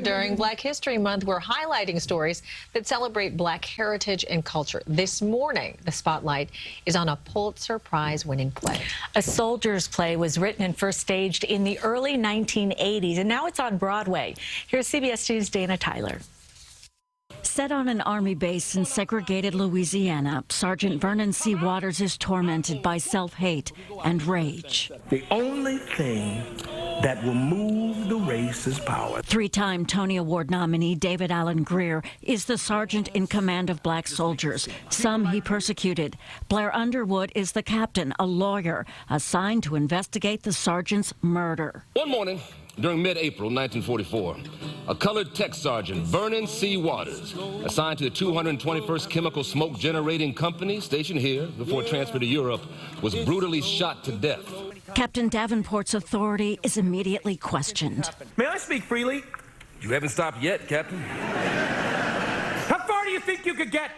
During Black History Month, we're highlighting stories that celebrate Black heritage and culture. This morning, the spotlight is on a Pulitzer Prize-winning play. A Soldier's Play was written and first staged in the early 1980s, and now it's on Broadway. Here's CBS News' Dana Tyler. Set on an Army base in segregated Louisiana, Sergeant Vernon C. Waters is tormented by self-hate and rage. The only thing that will move the race is power. Three-time Tony Award nominee David Allen Greer is the sergeant in command of Black soldiers. Some he persecuted. Blair Underwood is the captain, a lawyer, assigned to investigate the sergeant's murder. One morning, during mid-April 1944, a colored tech sergeant, Vernon C. Waters, assigned to the 221st Chemical Smoke Generating Company, stationed here before transfer to Europe, was brutally shot to death. Captain Davenport's authority is immediately questioned. May I speak freely? You haven't stopped yet, Captain. How far do you think you could get?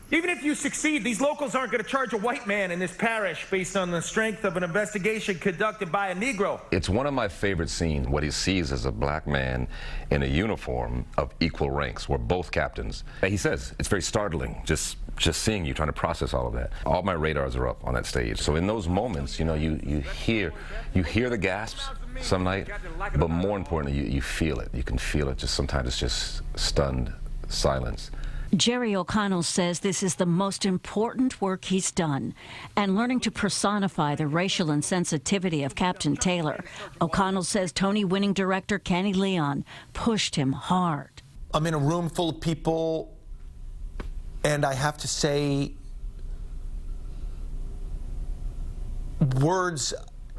Even if you succeed, these locals aren't going to charge a white man in this parish based on the strength of an investigation conducted by a Negro. It's one of my favorite scenes, what he sees as a black man in a uniform of equal ranks. We're both captains. He says, it's very startling, just seeing you, trying to process all of that. All my radars are up on that stage. So in those moments, you know, you hear the gasps some night, but more importantly, you feel it. You can feel it. Just sometimes it's just stunned silence. Jerry O'Connell says this is the most important work he's done, and learning to personify the racial insensitivity of Captain Taylor. O'Connell says Tony-winning director Kenny Leon pushed him hard. I'm in a room full of people, and I have to say words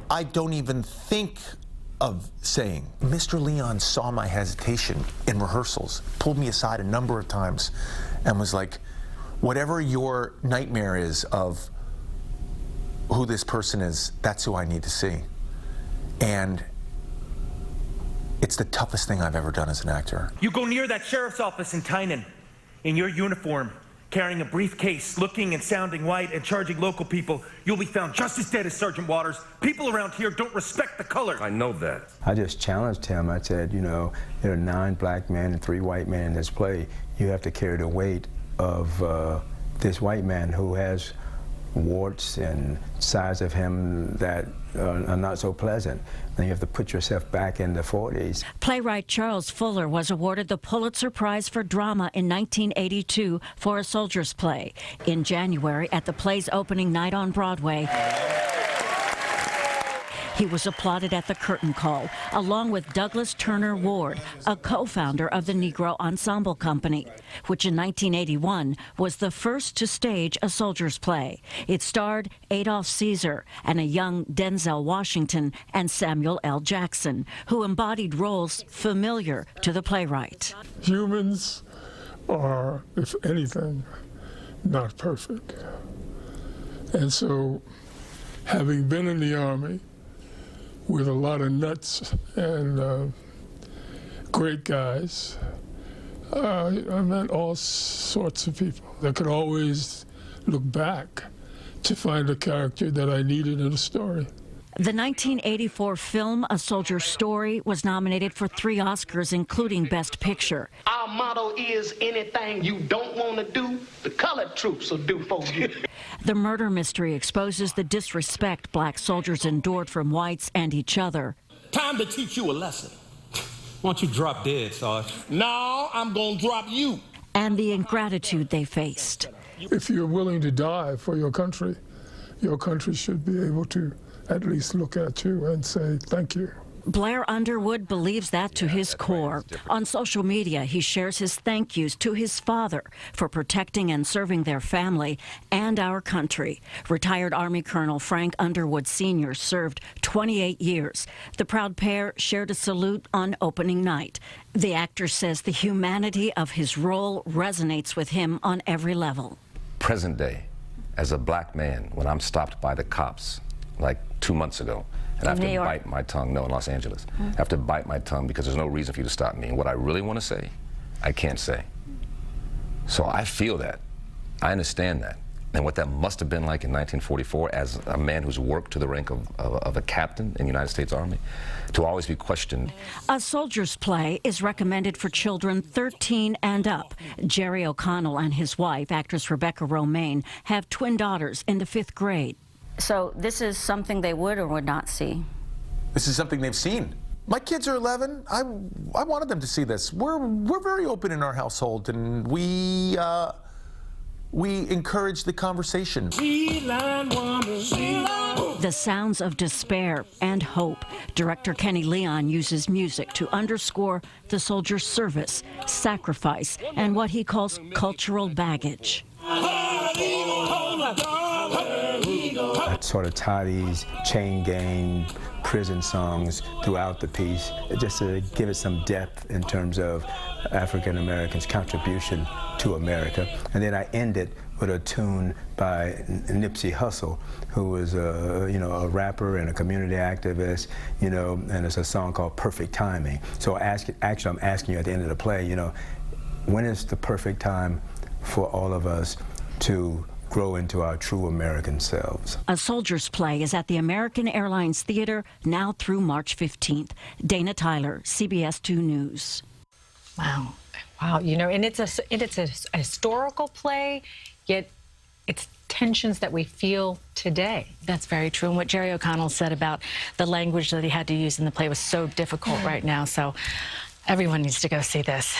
I don't even think of saying. Mr. Leon saw my hesitation in rehearsals, pulled me aside a number of times, and was like, whatever your nightmare is of who this person is, that's who I need to see. And it's the toughest thing I've ever done as an actor. You go near that sheriff's office in Tynan in your uniform, carrying a briefcase, looking and sounding white and charging local people, you'll be found just as dead as Sergeant Waters. People around here don't respect the color. I know that. I just challenged him. I said, you know, there are 9 black men and 3 white men in this play. You have to carry the weight of this white man who has warts and sides of him that are not so pleasant. Then you have to put yourself back in the 40s. Playwright Charles Fuller was awarded the Pulitzer Prize for Drama in 1982 for A Soldier's Play. In January, at the play's opening night on Broadway, he was applauded at the curtain call, along with Douglas Turner Ward, a co-founder of the Negro Ensemble Company, which in 1981 was the first to stage a soldier's play. It starred Adolph Caesar and a young Denzel Washington and Samuel L. Jackson, who embodied roles familiar to the playwright. Humans are, if anything, not perfect. And so, having been in the Army, with a lot of nuts and great guys, I met all sorts of people that could always look back to find a character that I needed in a story. The 1984 film A Soldier's Story was nominated for 3 Oscars, including Best Picture. Our motto is, anything you don't want to do, the colored troops will do for you. The murder mystery exposes the disrespect black soldiers endured from whites and each other. Time to teach you a lesson. Why don't you drop dead, Sarge? No, I'm gonna drop you. And the ingratitude they faced. If you're willing to die for your country should be able to at least look at you and say thank you. Blair Underwood believes that to his core. On social media, he shares his thank yous to his father for protecting and serving their family and our country. Retired Army Colonel Frank Underwood Sr. served 28 years. The proud pair shared a salute on opening night. The actor says the humanity of his role resonates with him on every level. Present day, as a black man, when I'm stopped by the cops, like 2 months ago, and I have to bite my tongue. No, in Los Angeles. I have to bite my tongue because there's no reason for you to stop me. And what I really want to say, I can't say. So I feel that. I understand that. and what that must have been like in 1944 as a man who's worked to the rank of a captain in the United States Army, to always be questioned. A Soldier's Play is recommended for children 13 and up. Jerry O'Connell and his wife, actress Rebecca Romaine, have twin daughters in the 5th grade. So this is something they would or would not see? This is something they've seen. My kids are 11. I wanted them to see this. We're very open in our household, and we encourage the conversation. The sounds of despair and hope. Director Kenny Leon uses music to underscore the soldier's service, sacrifice, and what he calls cultural baggage. I sort of tie these chain gang prison songs throughout the piece just to give it some depth in terms of African Americans' contribution to America. And then I end it with a tune by Nipsey Hussle, who was a rapper and a community activist, and it's a song called Perfect Timing. So actually I'm asking you at the end of the play, when is the perfect time for all of us to grow into our true American selves? A Soldier's Play is at the American Airlines Theater now through March 15th. Dana Tyler, CBS 2 News. Wow. Wow. And it's a historical play, yet it's tensions that we feel today. That's very true. And what Jerry O'Connell said about the language that he had to use in the play was so difficult right now. So everyone needs to go see this.